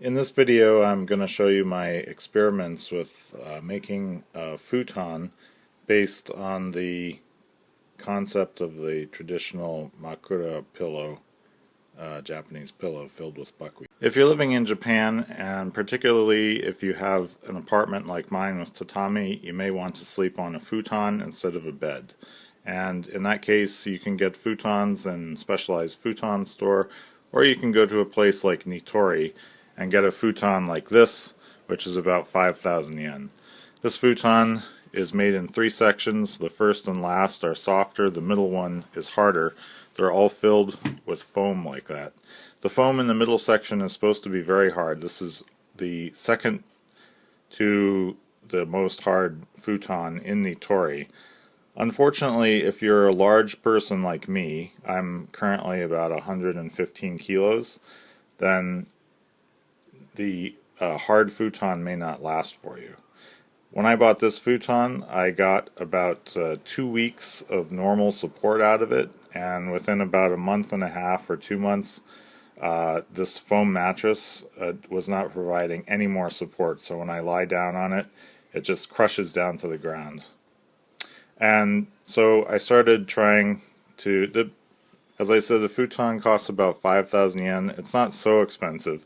In this video, I'm going to show you my experiments with making a futon based on the concept of the traditional makura pillow, Japanese pillow filled with buckwheat. If you're living in Japan, and particularly if you have an apartment like mine with tatami, you may want to sleep on a futon instead of a bed. And in that case, you can get futons in a specialized futon store, or you can go to a place like Nitori and get a futon like this, which is about 5,000 yen. This futon is made in 3 sections. The first and last are softer, the middle one is harder. They're all filled with foam like that. The foam in the middle section is supposed to be very hard. This is the second to the most hard futon in Nitori. Unfortunately, if you're a large person like me, I'm currently about 115 kilos, then the hard futon may not last for you. When I bought this futon, I got about 2 weeks of normal support out of it, and within about a month and a half or 2 months, this foam mattress was not providing any more support, so when I lie down on it, it just crushes down to the ground. And so I started trying to, as I said, the futon costs about 5,000 yen. It's not so expensive.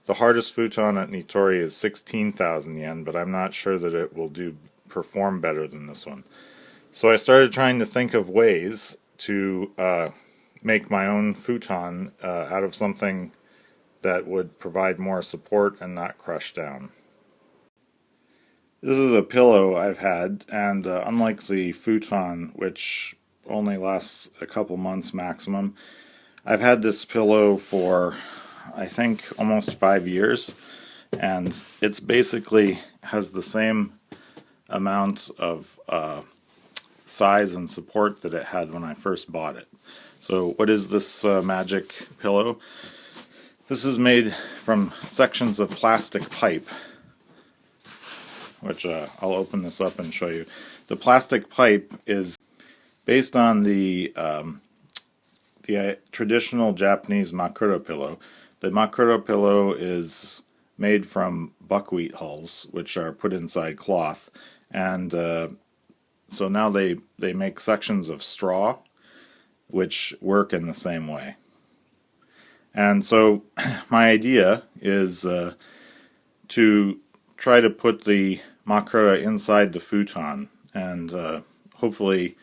The hardest futon at Nitori is 16,000 yen, but I'm not sure that it will perform better than this one. So I started trying to think of ways to make my own futon out of something that would provide more support and not crush down. This is a pillow I've had, and unlike the futon, which only lasts a couple months maximum, I've had this pillow for I think almost 5 years, and it's basically has the same amount of size and support that it had when I first bought it. So what is this magic pillow? This is made from sections of plastic pipe, which I'll open this up and show you. The plastic pipe is based on the traditional Japanese makura pillow. The makura pillow is made from buckwheat hulls, which are put inside cloth, and so now they make sections of straw, which work in the same way. And so my idea is to try to put the makura inside the futon, and hopefully,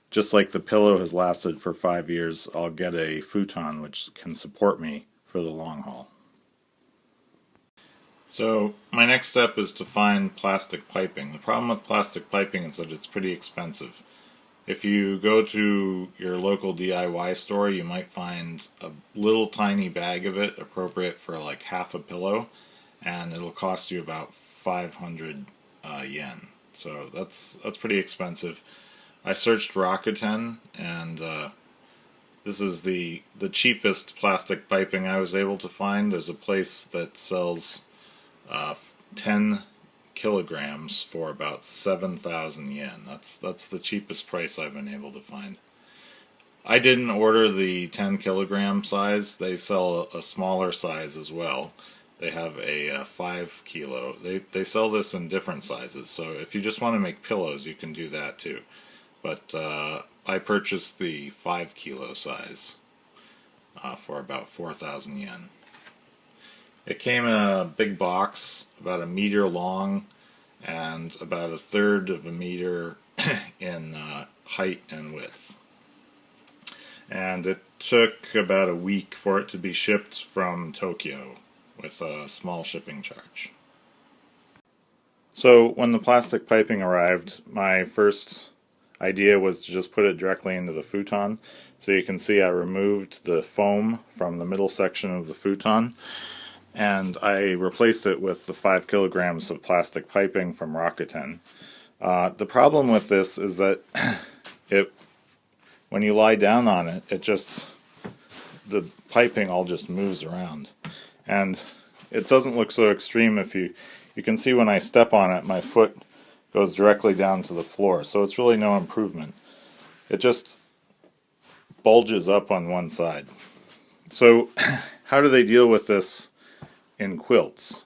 just like the pillow has lasted for 5 years, I'll get a futon which can support me for the long haul. So my next step is to find plastic piping. The problem with plastic piping is that it's pretty expensive. If you go to your local DIY store, you might find a little tiny bag of it appropriate for like half a pillow, and it'll cost you about 500 yen. So that's pretty expensive. I searched Rakuten, and this is the cheapest plastic piping I was able to find. There's a place that sells 10 kilograms for about 7,000 yen. That's the cheapest price I've been able to find. I didn't order the 10 kilogram size. They sell a smaller size as well. They have a 5 kilo. They sell this in different sizes, so if you just want to make pillows, you can do that too. But I purchased the 5 kilo size for about 4,000 yen. It came in a big box, about 1 meter long and about 1/3 of a meter in height and width. And it took about a week for it to be shipped from Tokyo with a small shipping charge. So when the plastic piping arrived, my first idea was to just put it directly into the futon. So you can see I removed the foam from the middle section of the futon, and I replaced it with the 5 kilograms of plastic piping from Rakuten. The problem with this is that when you lie down on it, the piping all just moves around, and it doesn't look so extreme. If you can see when I step on it, my foot goes directly down to the floor, so it's really no improvement. It just bulges up on one side. So how do they deal with this in quilts?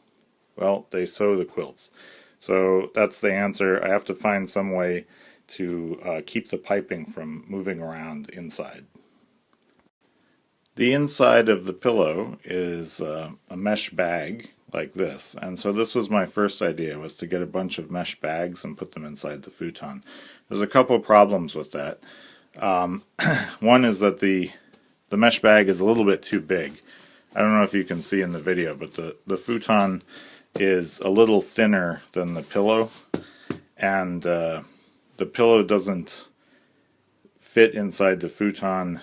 Well, they sew the quilts. So that's the answer. I have to find some way to keep the piping from moving around inside. The inside of the pillow is a mesh bag like this, and so this was my first idea, was to get a bunch of mesh bags and put them inside the futon. There's a couple of problems with that. One is that the mesh bag is a little bit too big. I don't know if you can see in the video, but the futon is a little thinner than the pillow, and the pillow doesn't fit inside the futon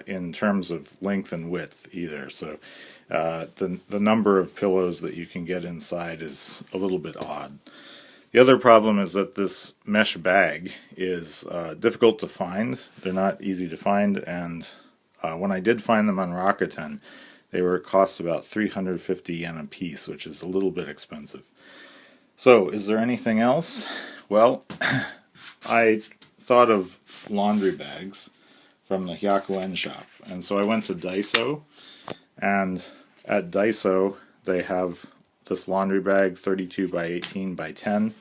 in terms of length and width either. So the number of pillows that you can get inside is a little bit odd. The other problem is that this mesh bag is difficult to find. They're not easy to find, and when I did find them on Rakuten, they were cost about 350 yen a piece, which is a little bit expensive. So, is there anything else? Well, I thought of laundry bags from the Hyakuen shop, and so I went to Daiso, and at Daiso they have this laundry bag, 32 by 18 by 10.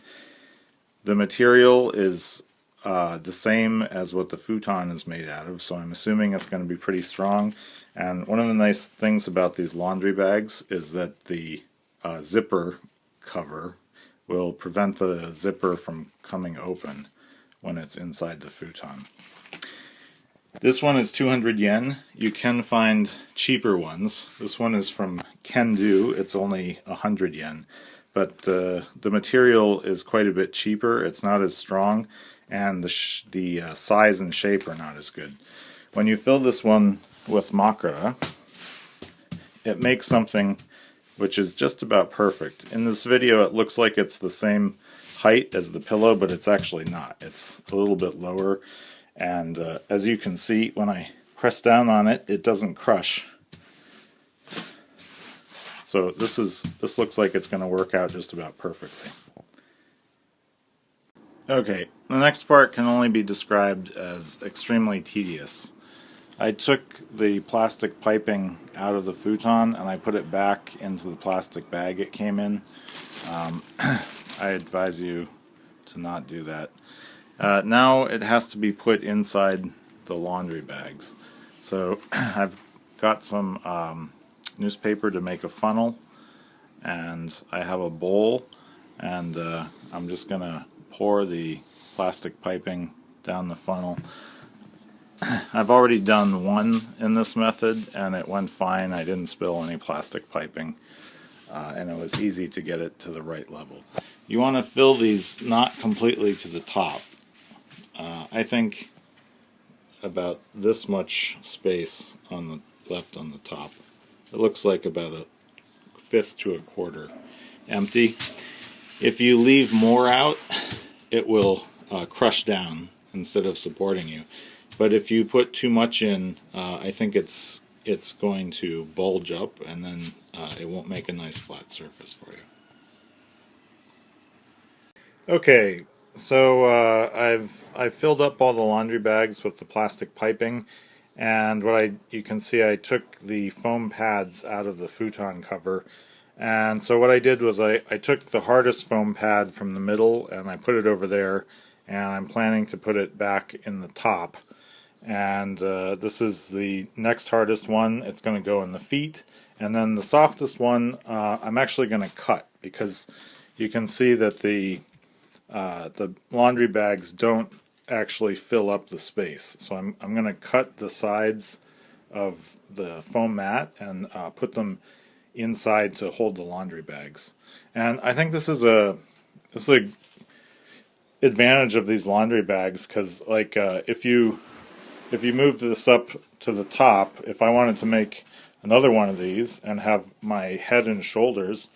The material is the same as what the futon is made out of, so I'm assuming it's going to be pretty strong. And one of the nice things about these laundry bags is that the zipper cover will prevent the zipper from coming open when it's inside the futon. This one is 200 yen. You can find cheaper ones. This one is from Kendu. It's only 100 yen. But the material is quite a bit cheaper. It's not as strong, and the size and shape are not as good. When you fill this one with makura, it makes something which is just about perfect. In this video it looks like it's the same height as the pillow, but it's actually not. It's a little bit lower, and as you can see, when I press down on it, it doesn't crush. So this looks like it's going to work out just about perfectly. Okay, the next part can only be described as extremely tedious. I took the plastic piping out of the futon and I put it back into the plastic bag it came in. I advise you to not do that. Now it has to be put inside the laundry bags. So I've got some newspaper to make a funnel, and I have a bowl, and I'm just going to pour the plastic piping down the funnel. I've already done one in this method and it went fine. I didn't spill any plastic piping, and it was easy to get it to the right level. You want to fill these not completely to the top. I think about this much space on the left on the top. It looks like about a fifth to a quarter empty. If you leave more out, it will crush down instead of supporting you. But if you put too much in, I think it's going to bulge up, and then it won't make a nice flat surface for you. Okay, so I've filled up all the laundry bags with the plastic piping, and you can see I took the foam pads out of the futon cover. And so what I did was I took the hardest foam pad from the middle and I put it over there, and I'm planning to put it back in the top. And this is the next hardest one. It's going to go in the feet, and then the softest one I'm actually going to cut, because you can see that the laundry bags don't actually fill up the space. So I'm going to cut the sides of the foam mat and put them inside to hold the laundry bags. And I think this is a advantage of these laundry bags, because like if you move this up to the top, if I wanted to make another one of these and have my head and shoulders,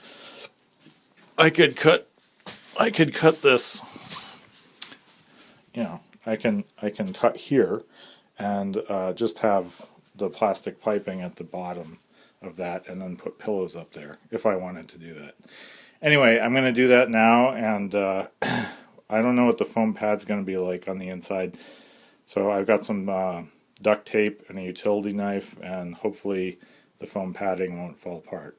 I could cut this. You know, I can cut here and just have the plastic piping at the bottom of that, and then put pillows up there if I wanted to do that. Anyway, I'm going to do that now, and I don't know what the foam pad's going to be like on the inside. So I've got some duct tape and a utility knife, and hopefully the foam padding won't fall apart.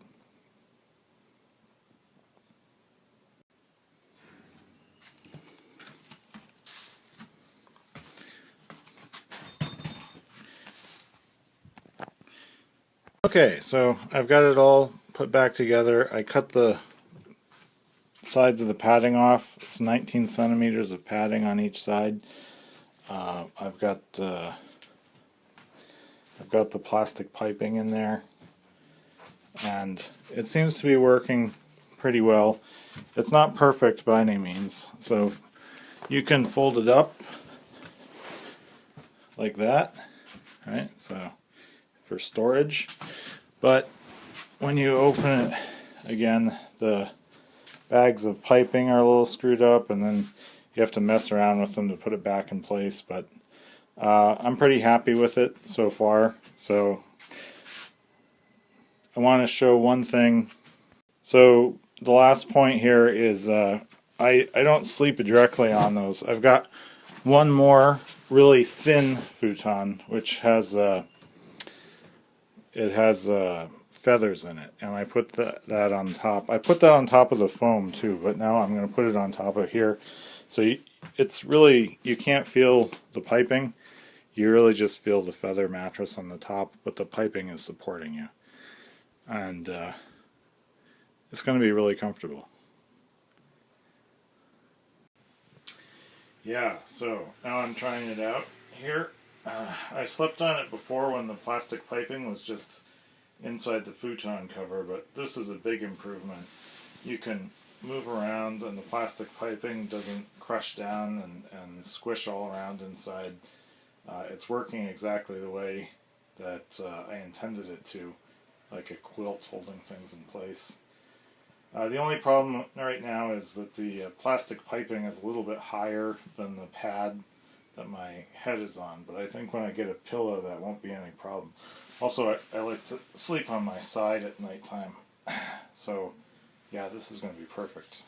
Okay, so I've got it all put back together. I cut the sides of the padding off. It's 19 centimeters of padding on each side. I've got the plastic piping in there, and it seems to be working pretty well. It's not perfect by any means, so you can fold it up like that, right? So for storage, but when you open it again, the bags of piping are a little screwed up, and then you have to mess around with them to put it back in place. But I'm pretty happy with it so far. So I want to show one thing. So the last point here is I don't sleep directly on those. I've got one more really thin futon which has feathers in it, and I put that on top. I put that on top of the foam too, but now I'm going to put it on top of here. So it's really, you can't feel the piping. You really just feel the feather mattress on the top, but the piping is supporting you. And it's going to be really comfortable. Yeah, so now I'm trying it out here. I slept on it before when the plastic piping was just inside the futon cover, but this is a big improvement. You can move around and the plastic piping doesn't crush down and squish all around inside. It's working exactly the way that I intended it to, like a quilt holding things in place. The only problem right now is that the plastic piping is a little bit higher than the pad that my head is on, but I think when I get a pillow that won't be any problem. Also, I like to sleep on my side at nighttime, so yeah, this is going to be perfect.